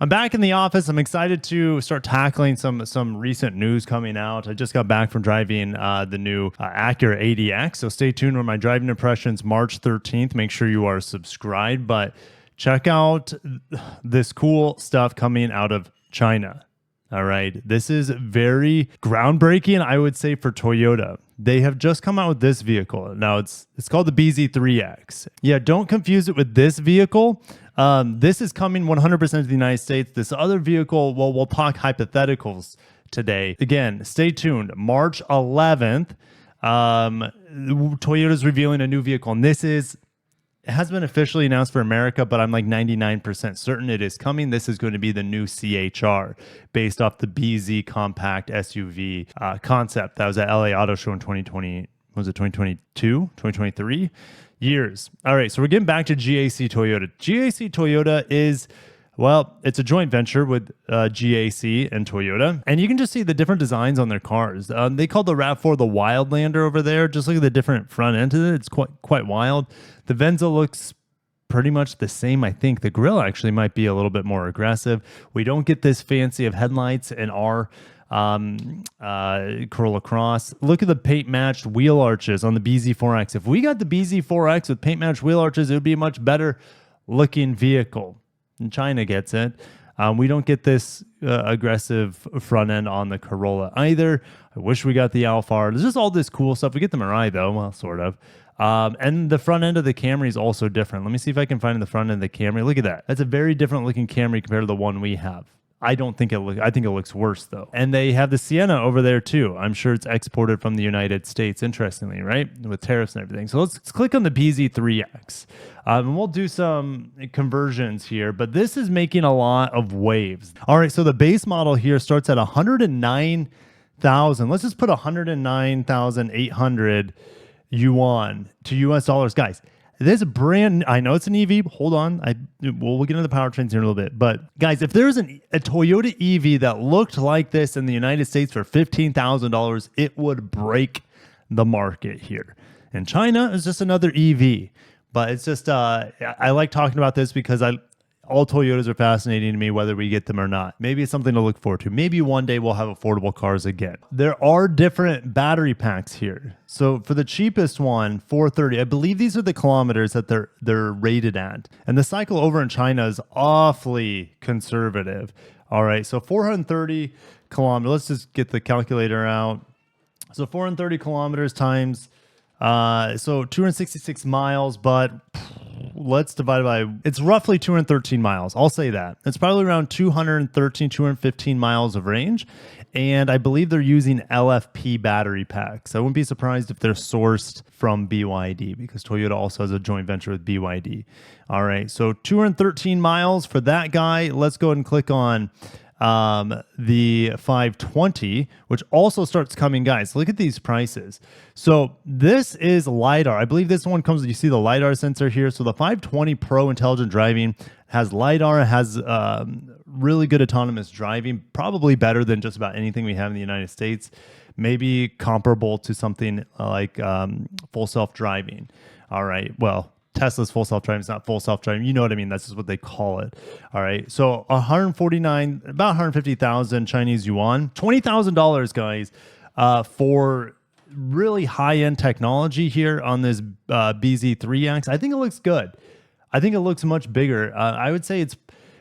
I'm back in the office. I'm excited to start tackling some recent news coming out. I just got back from driving the new Acura ADX, so stay tuned for my driving impressions March 13th. Make sure you are subscribed, but check out this cool stuff coming out of China. All right, this is very groundbreaking, I would say, for Toyota. They have just come out with this vehicle. Now it's called the BZ3X. Yeah, don't confuse it with this vehicle. This is coming 100% to the United States. This other vehicle, well, we'll talk hypotheticals today. Again, stay tuned. March 11th, Toyota's revealing a new vehicle, and it has been officially announced for America, but I'm like 99% certain it is coming. This is going to be the new CHR based off the BZ compact SUV concept that was at LA Auto Show in 2020. Was it 2022, 2023? Years. All right, so we're getting back to GAC Toyota. GAC Toyota is, well, it's a joint venture with GAC and Toyota. And you can just see the different designs on their cars. They call the RAV4 the Wildlander over there. Just look at the different front end of it. It's quite wild. The Venza looks pretty much the same. I think the grille actually might be a little bit more aggressive. We don't get this fancy of headlights in our Corolla Cross. Look at the paint matched wheel arches on the BZ4X. If we got the BZ4X with paint matched wheel arches, it would be a much better looking vehicle. And China gets it. We don't get this aggressive front end on the Corolla either. I wish we got the Alphard. There's just all this cool stuff. We get the Mirai though, well, sort of. And the front end of the Camry is also different. Let me see if I can find the front end of the Camry. Look at that. That's a very different looking Camry compared to the one we have. I think it looks worse though. And they have the Sienna over there too. I'm sure it's exported from the United States, interestingly, right? With tariffs and everything. So let's click on the BZ3X. And we'll do some conversions here, but this is making a lot of waves. All right, so the base model here starts at 109,000. Let's just put 109,800 yuan to US dollars. Guys, this brand, I know it's an EV. Hold on. We'll get into the powertrains here in a little bit. But guys, if there's a Toyota EV that looked like this in the United States for $15,000, it would break the market here. And China is just another EV. But it's just, I like talking about this because all Toyotas are fascinating to me, whether we get them or not. Maybe it's something to look forward to. Maybe one day we'll have affordable cars again. There are different battery packs here. So for the cheapest one, 430, I believe these are the kilometers that they're rated at. And the cycle over in China is awfully conservative. All right, so 430 kilometers. Let's just get the calculator out. So 430 kilometers times, so 266 miles, but let's divide it by, it's roughly 213 miles. I'll say that. It's probably around 213, 215 miles of range. And I believe they're using LFP battery packs. I wouldn't be surprised if they're sourced from BYD because Toyota also has a joint venture with BYD. All right, so 213 miles for that guy. Let's go ahead and click on the 520, which also starts coming. Guys, look at these prices. So this is LiDAR. I believe this one comes, you see the LiDAR sensor here. So the 520 Pro Intelligent Driving has LiDAR, has really good autonomous driving, probably better than just about anything we have in the United States, maybe comparable to something like full self-driving. All right, well, Tesla's full self-driving is not full self-driving. You know what I mean? That's just what they call it. All right. So 149, about 150,000 Chinese yuan, $20,000, guys, for really high-end technology here on this BZ3X. I think it looks good. I think it looks much bigger. I would say it's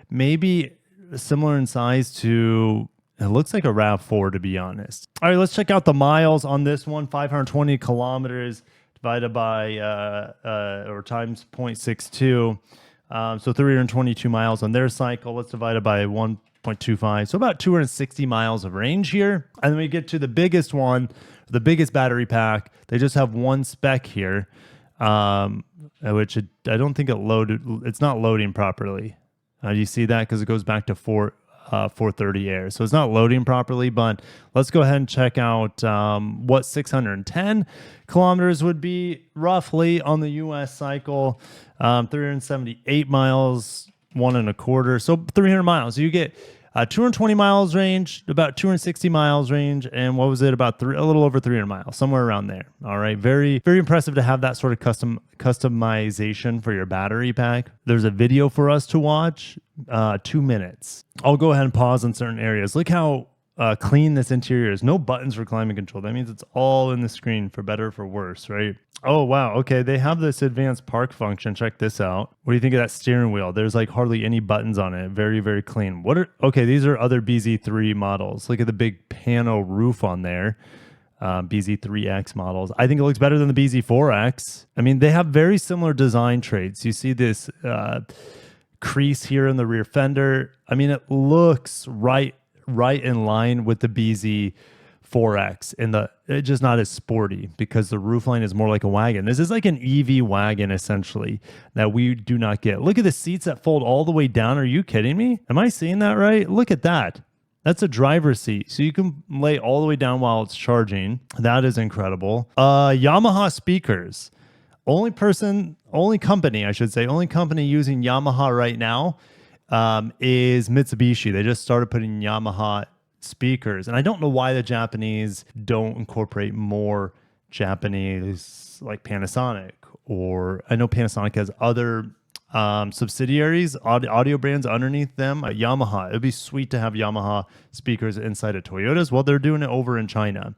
maybe similar in size to, it looks like a RAV4, to be honest. All right, let's check out the miles on this one. 520 kilometers. Divided by or times 0.62, so 322 miles on their cycle. Let's divide it by 1.25, so about 260 miles of range here. And then we get to the biggest one, the biggest battery pack. They just have one spec here, which I don't think it loaded. It's not loading properly. You see that because it goes back to 430 air. So it's not loading properly, but let's go ahead and check out what 610 kilometers would be roughly on the US cycle. 378 miles, 1.25. So 300 miles. You get 220 miles range, about 260 miles range, and what was it? About a little over 300 miles, somewhere around there. All right, very, very impressive to have that sort of customization for your battery pack. There's a video for us to watch, 2 minutes. I'll go ahead and pause in certain areas. Look how clean this interior is. No buttons for climate control. That means it's all in the screen, for better or for worse, right? Oh, wow. Okay, they have this advanced park function. Check this out. What do you think of that steering wheel? There's like hardly any buttons on it. Very, very clean. Okay, these are other BZ3 models. Look at the big pano roof on there. BZ3X models. I think it looks better than the BZ4X. I mean, they have very similar design traits. You see this crease here in the rear fender. I mean, it looks right in line with the BZ4X, and it's just not as sporty because the roofline is more like a wagon. This is like an EV wagon essentially that we do not get. Look at the seats that fold all the way down. Are you kidding me? Am I seeing that right? Look at that. That's a driver's seat, so you can lay all the way down while it's charging. That is incredible. Yamaha speakers. Only company using Yamaha right now is Mitsubishi. They just started putting Yamaha speakers, and I don't know why the Japanese don't incorporate more Japanese, like Panasonic, or I know Panasonic has other subsidiaries, audio brands underneath them. Yamaha, it'd be sweet to have Yamaha speakers inside of Toyotas. Well, they're doing it over in China.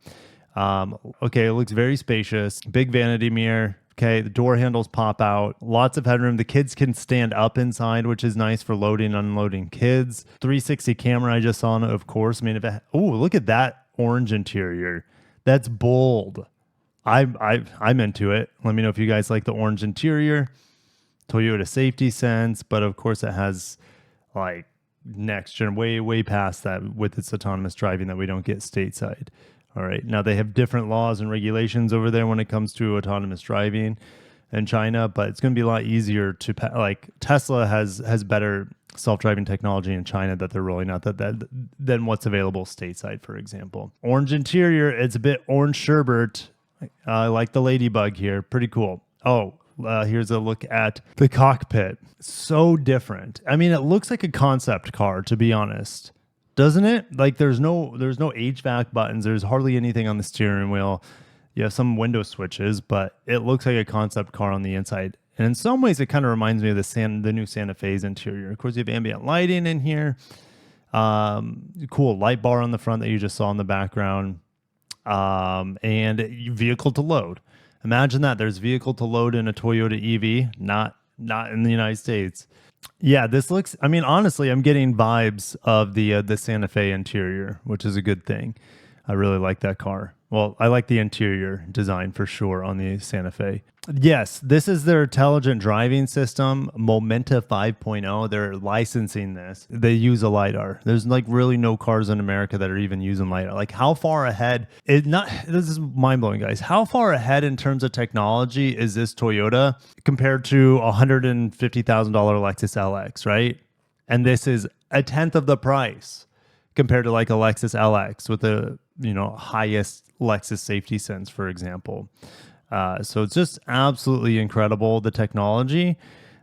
Okay, it looks very spacious. Big vanity mirror. Okay, the door handles pop out. Lots of headroom. The kids can stand up inside, which is nice for loading and unloading kids. 360 camera I just saw, of course. I mean, look at that orange interior. That's bold. I'm into it. Let me know if you guys like the orange interior. Toyota safety sense, but of course it has like next gen, way past that with its autonomous driving that we don't get stateside. All right. Now they have different laws and regulations over there when it comes to autonomous driving in China, but it's going to be a lot easier to like Tesla has better self-driving technology in China that they're rolling out than what's available stateside, for example. Orange interior, it's a bit orange sherbet. I like the ladybug here. Pretty cool. Oh, here's a look at the cockpit. So different. I mean, it looks like a concept car, to be honest. Doesn't it? Like there's no HVAC buttons. There's hardly anything on the steering wheel. You have some window switches, but it looks like a concept car on the inside. And in some ways, it kind of reminds me of the new Santa Fe's interior. Of course, you have ambient lighting in here. Cool light bar on the front that you just saw in the background. And vehicle to load. Imagine that. There's vehicle to load in a Toyota EV, not in the United States. Yeah, this looks, I mean, honestly, I'm getting vibes of the Santa Fe interior, which is a good thing. I really like that car. Well, I like the interior design for sure on the Santa Fe. Yes, this is their intelligent driving system, Momenta 5.0. They're licensing this. They use a LiDAR. There's like really no cars in America that are even using LiDAR. Like how far ahead, this is mind-blowing, guys. How far ahead in terms of technology is this Toyota compared to $150,000 Lexus LX, right? And this is a tenth of the price compared to like a Lexus LX with the highest Lexus safety sense, for example. So it's just absolutely incredible, the technology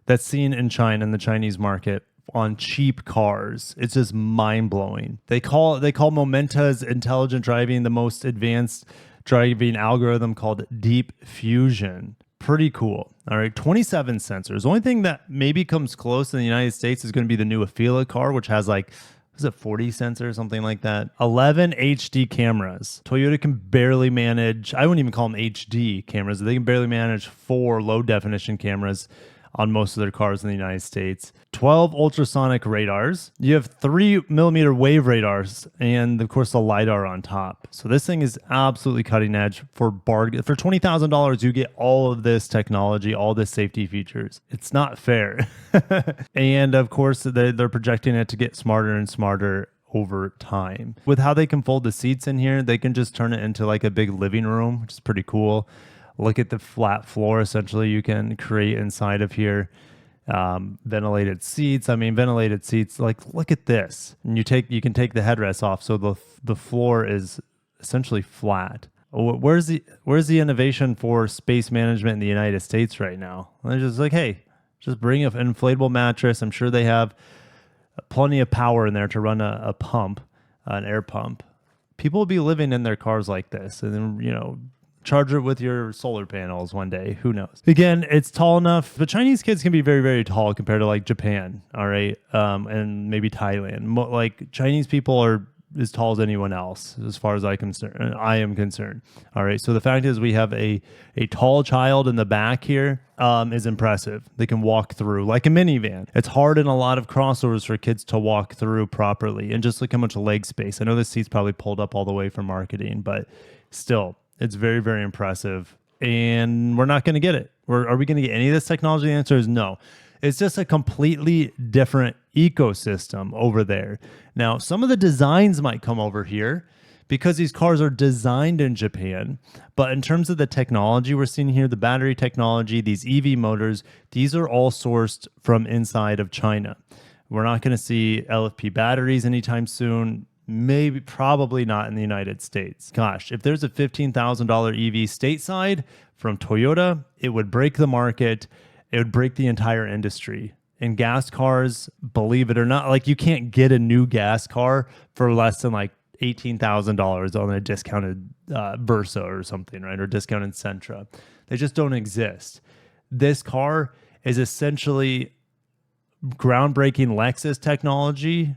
that's seen in China, in the Chinese market on cheap cars. It's just mind-blowing. They call Momenta's intelligent driving the most advanced driving algorithm called Deep Fusion. Pretty cool. All right, 27 sensors. The only thing that maybe comes close in the United States is going to be the new Afeela car, which has like, is it 40 sensors, something like that? 11 HD cameras. Toyota can barely manage, I wouldn't even call them HD cameras. They can barely manage 4 low definition cameras on most of their cars in the United States. 12 ultrasonic radars. You have 3mm wave radars, and of course the LiDAR on top. So this thing is absolutely cutting edge. For $20,000, you get all of this technology, all this safety features. It's not fair. And of course, they're projecting it to get smarter and smarter over time. With how they can fold the seats in here, they can just turn it into like a big living room, which is pretty cool. Look at the flat floor, essentially, you can create inside of here. Ventilated seats. I mean, ventilated seats, like, look at this. And you can take the headrest off, so the floor is essentially flat. Where's the innovation for space management in the United States right now? They're just like, hey, just bring an inflatable mattress. I'm sure they have plenty of power in there to run a pump, an air pump, people will be living in their cars like this, and then charge it with your solar panels one day. Who knows? Again, it's tall enough. The Chinese kids can be very, very tall compared to like Japan, all right, and maybe Thailand. Like Chinese people are as tall as anyone else, as far as I am concerned. All right. So the fact is, we have a tall child in the back here is impressive. They can walk through like a minivan. It's hard in a lot of crossovers for kids to walk through properly, and just look how much leg space. I know this seat's probably pulled up all the way for marketing, but still, it's very, very impressive. And we're not going to get it. Are we going to get any of this technology? The answer is no. It's just a completely different ecosystem over there. Now, some of the designs might come over here because these cars are designed in Japan. But in terms of the technology we're seeing here, the battery technology, these EV motors, these are all sourced from inside of China. We're not going to see LFP batteries anytime soon. Maybe, probably not in the United States. Gosh, if there's a $15,000 EV stateside from Toyota, it would break the market. It would break the entire industry. And gas cars, believe it or not, like you can't get a new gas car for less than like $18,000 on a discounted Versa or something, right? Or discounted Sentra. They just don't exist. This car is essentially groundbreaking Lexus technology.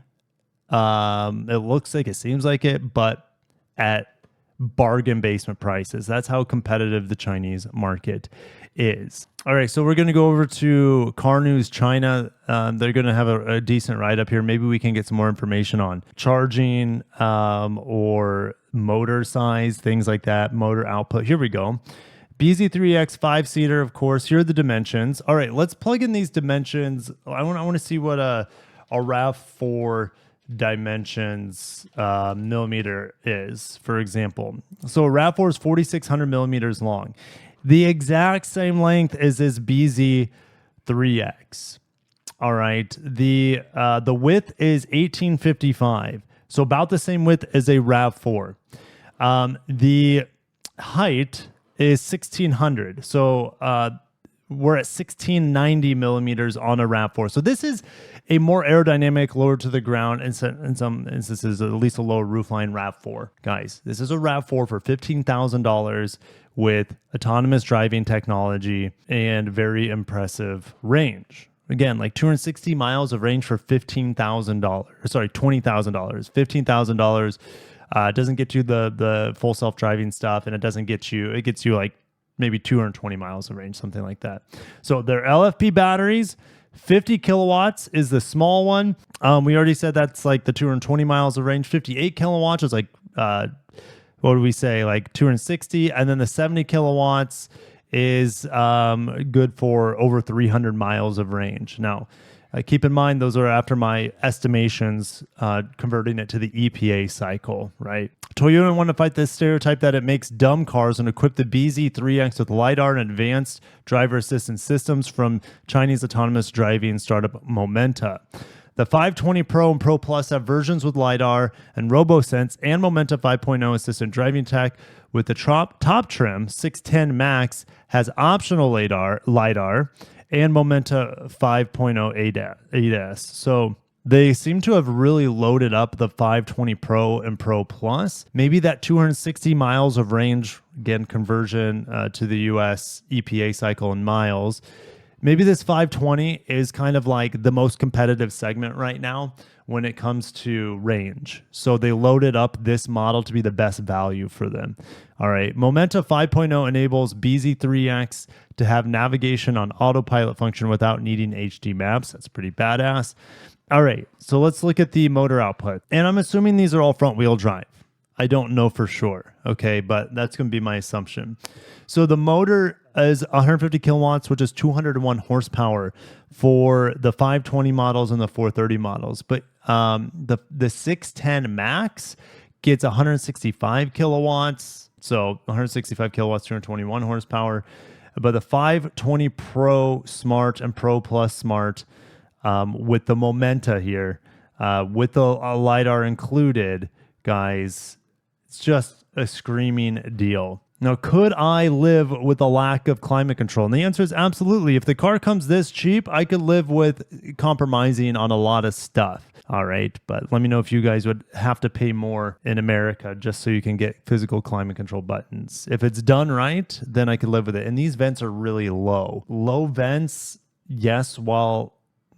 It looks like, it seems like it, but at bargain basement prices. That's how competitive the Chinese market is. All right, so we're going to go over to Car News China. They're going to have a decent write-up here. Maybe we can get some more information on charging or motor size, things like that, motor output. Here we go. BZ3X 5-seater, of course. Here are the dimensions. All right, let's plug in these dimensions. I want to see what a RAV4 dimensions millimeter is, for example. So a RAV4 is 4,600 millimeters long. The exact same length as this BZ3X. All right. The width is 1855. So about the same width as a RAV4. The height is 1600. So we're at 1690 millimeters on a RAV4. So this is a more aerodynamic, lower to the ground, in some instances, at least a lower roofline RAV4. Guys, this is a RAV4 for $15,000 with autonomous driving technology and very impressive range. Again, like 260 miles of range for $15,000. Sorry, $20,000. $15,000 doesn't get you the full self-driving stuff, and it gets you like maybe 220 miles of range, something like that. So they're LFP batteries. 50 kilowatts is the small one. We already said that's like the 220 miles of range. 58 kilowatts is like, what do we say? Like 260. And then the 70 kilowatts is good for over 300 miles of range. Now, keep in mind, those are after my estimations, converting it to the EPA cycle, right? Toyota want to fight this stereotype that it makes dumb cars and equip the BZ3X with LiDAR and advanced driver assistance systems from Chinese autonomous driving startup Momenta. The 520 Pro and Pro Plus have versions with LiDAR and RoboSense and Momenta 5.0 assistant driving tech. With the top trim, 610 Max has optional LiDAR and Momenta 5.0 ADAS. So they seem to have really loaded up the 520 Pro and Pro Plus. Maybe that 260 miles of range, again, conversion to the US EPA cycle in miles. Maybe this 520 is kind of like the most competitive segment right now when it comes to range. So they loaded up this model to be the best value for them. All right. Momenta 5.0 enables BZ3X to have navigation on autopilot function without needing HD maps. That's pretty badass. All right. So let's look at the motor output. And I'm assuming these are all front wheel drive. I don't know for sure. Okay. But that's going to be my assumption. So the motor is 150 kilowatts, which is 201 horsepower for the 520 models and the 430 models. But the 610 Max gets 165 kilowatts. So 165 kilowatts, 221 horsepower. But the 520 Pro Smart and Pro Plus Smart with the Momenta here, with the LiDAR included, guys, it's just a screaming deal. Now, could I live with a lack of climate control? And the answer is absolutely. If the car comes this cheap, I could live with compromising on a lot of stuff. All right. But let me know if you guys would have to pay more in America just so you can get physical climate control buttons. If it's done right, then I could live with it. And these vents are really low. Low vents, yes, while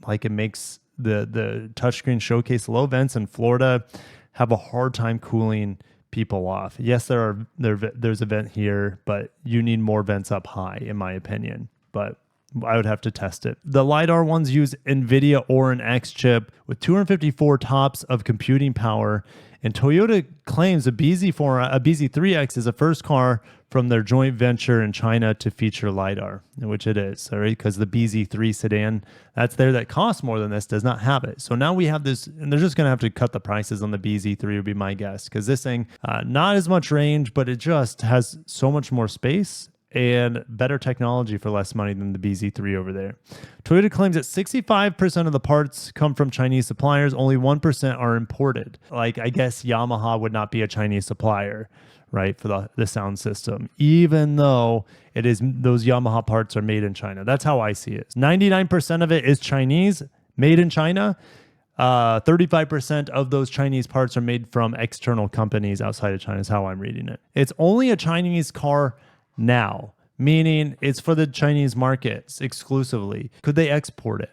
like it makes the touchscreen showcase, low vents in Florida have a hard time cooling people off. Yes, there's a vent here, but you need more vents up high, in my opinion. But I would have to test it. The LiDAR ones use NVIDIA Orin X chip with 254 TOPS of computing power. And Toyota claims a BZ3X is the first car from their joint venture in China to feature LiDAR, which it is, all right? Because the BZ3 sedan that's there that costs more than this does not have it. So now we have this, and they're just going to have to cut the prices on the BZ3 would be my guess, because this thing, not as much range, but it just has so much more space and better technology for less money than the BZ3 over there. Toyota claims that 65% of the parts come from Chinese suppliers, only 1% are imported. Like, I guess Yamaha would not be a Chinese supplier, right, for the sound system, even though it is, those Yamaha parts are made in China. That's how I see it. 99% of it is Chinese, made in China. 35% of those Chinese parts are made from external companies outside of China is how I'm reading it. It's only a Chinese car now, meaning it's for the Chinese markets exclusively. Could they export it?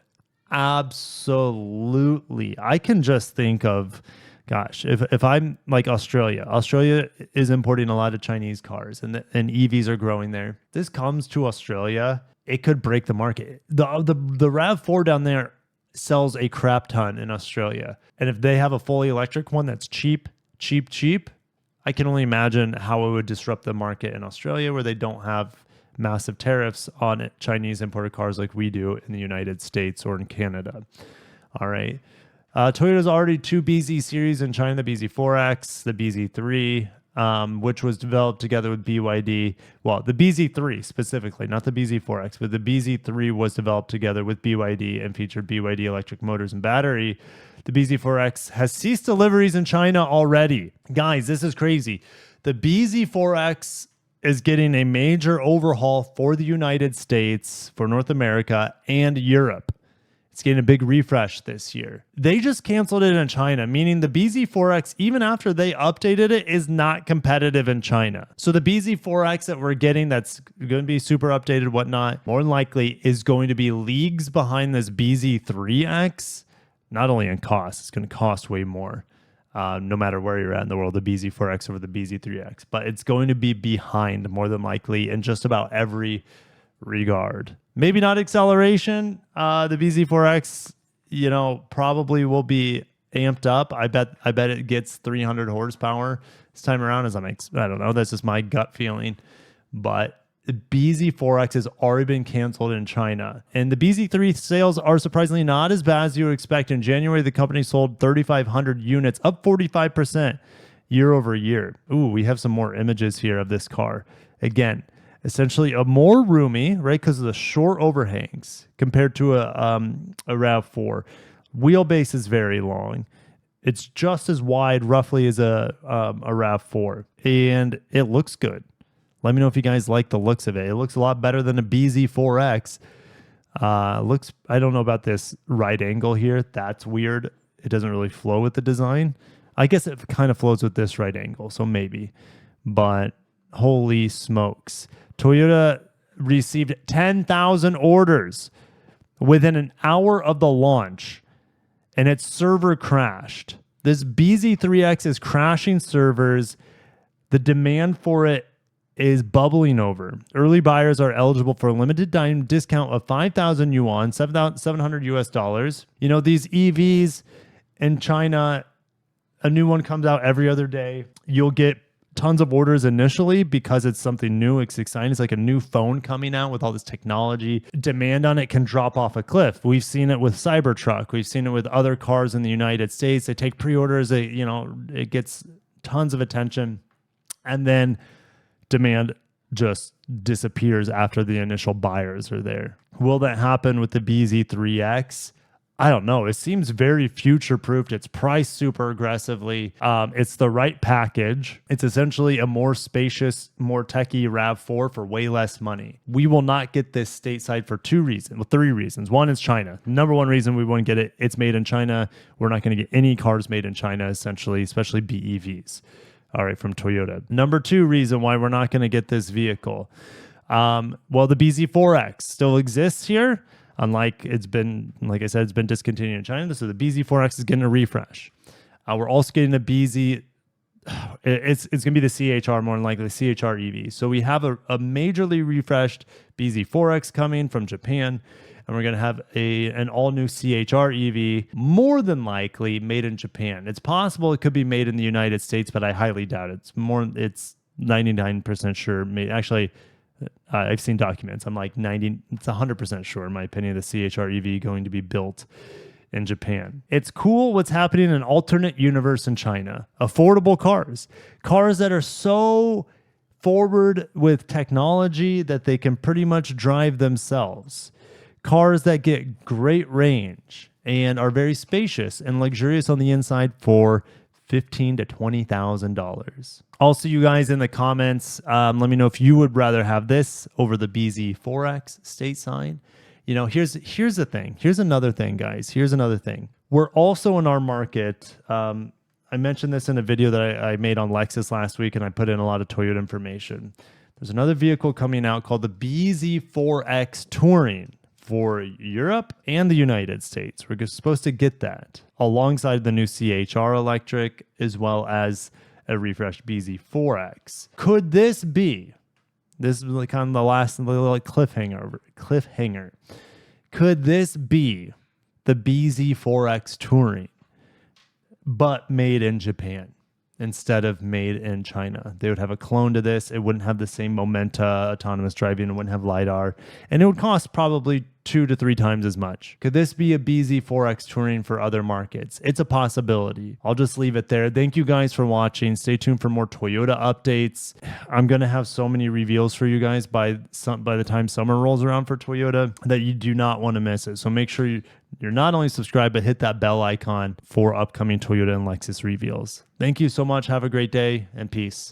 Absolutely. I can just think of, gosh, if I'm like Australia is importing a lot of Chinese cars, and EVs are growing there. This comes to Australia, it could break the market. The RAV4 down there sells a crap ton in Australia. And if they have a fully electric one that's cheap, I can only imagine how it would disrupt the market in Australia, where they don't have massive tariffs on Chinese imported cars like we do in the United States or in Canada. All right. Toyota's already 2 BZ series in China, the BZ4X, the BZ3, which was developed together with BYD. Well, the BZ3 specifically, not the BZ4X, but the BZ3 was developed together with BYD and featured BYD electric motors and battery. The BZ4X has ceased deliveries in China already. Guys, this is crazy. The BZ4X is getting a major overhaul for the United States, for North America, and Europe. It's getting a big refresh this year. They just canceled it in China, meaning the BZ4X, even after they updated it, is not competitive in China. So the BZ4X that we're getting that's going to be super updated, whatnot, more than likely is going to be leagues behind this BZ3X. Not only in cost, it's going to cost way more, no matter where you're at in the world, the BZ4X over the BZ3X. But it's going to be behind, more than likely, in just about every regard. Maybe not acceleration. The BZ4X, probably will be amped up. I bet it gets 300 horsepower this time around. I don't know. That's just my gut feeling. But the BZ4X has already been canceled in China. And the BZ3 sales are surprisingly not as bad as you would expect. In January, the company sold 3,500 units, up 45% year over year. Ooh, we have some more images here of this car. Again, essentially a more roomy, right, because of the short overhangs compared to a RAV4. Wheelbase is very long. It's just as wide, roughly, as a RAV4. And it looks good. Let me know if you guys like the looks of it. It looks a lot better than a BZ4X. I don't know about this right angle here. That's weird. It doesn't really flow with the design. I guess it kind of flows with this right angle, so maybe. But holy smokes. Toyota received 10,000 orders within an hour of the launch, and its server crashed. This BZ3X is crashing servers. The demand for it is bubbling over. Early buyers are eligible for a limited time discount of 5,000 yuan, $700 US. These EVs in China, a new one comes out every other day. You'll get tons of orders initially because it's something new. It's exciting. It's like a new phone coming out with all this technology. Demand on it can drop off a cliff. We've seen it with Cybertruck. We've seen it with other cars in the United States. They take pre-orders. It gets tons of attention. And then demand just disappears after the initial buyers are there. Will that happen with the BZ3X? I don't know. It seems very future proofed. It's priced super aggressively. It's the right package. It's essentially a more spacious, more techie RAV4 for way less money. We will not get this stateside for three reasons. One is China. Number one reason we won't get it, it's made in China. We're not going to get any cars made in China, essentially, especially BEVs. All right, from Toyota. Number two reason why we're not going to get this vehicle. Well, the BZ4X still exists here. Unlike it's been, like I said, it's been discontinued in China. So the BZ4X is getting a refresh. We're also getting a BZ. It's going to be the CHR, more than likely, CHR EV. So we have a majorly refreshed BZ4X coming from Japan. And we're going to have an all-new CHR EV, more than likely made in Japan. It's possible it could be made in the United States, but I highly doubt it. It's 99% sure. Actually, I've seen documents. I'm like it's 100% sure, in my opinion, the CHR EV going to be built in Japan. It's cool what's happening in an alternate universe in China. Affordable cars that are so forward with technology that they can pretty much drive themselves. Cars that get great range and are very spacious and luxurious on the inside for $15,000 to $20,000. Also, you guys in the comments, let me know if you would rather have this over the BZ4X stateside. You know, here's the thing. Here's another thing, guys. Here's another thing. We're also in our market. I mentioned this in a video that I made on Lexus last week, and I put in a lot of Toyota information. There's another vehicle coming out called the BZ4X Touring for Europe and the United States. We're supposed to get that alongside the new CHR electric, as well as a refreshed BZ4X. Could this be, this is kind of the last little cliffhanger. Could this be the BZ4X Touring, but made in Japan instead of made in China? They would have a clone to this. It wouldn't have the same Momenta autonomous driving. It wouldn't have LiDAR. And it would cost probably 2 to 3 times as much. Could this be a BZ4X Touring for other markets? It's a possibility. I'll just leave it there. Thank you guys for watching. Stay tuned for more Toyota updates. I'm going to have so many reveals for you guys by the time summer rolls around for Toyota that you do not want to miss it. So make sure you're not only subscribed, but hit that bell icon for upcoming Toyota and Lexus reveals. Thank you so much. Have a great day and peace.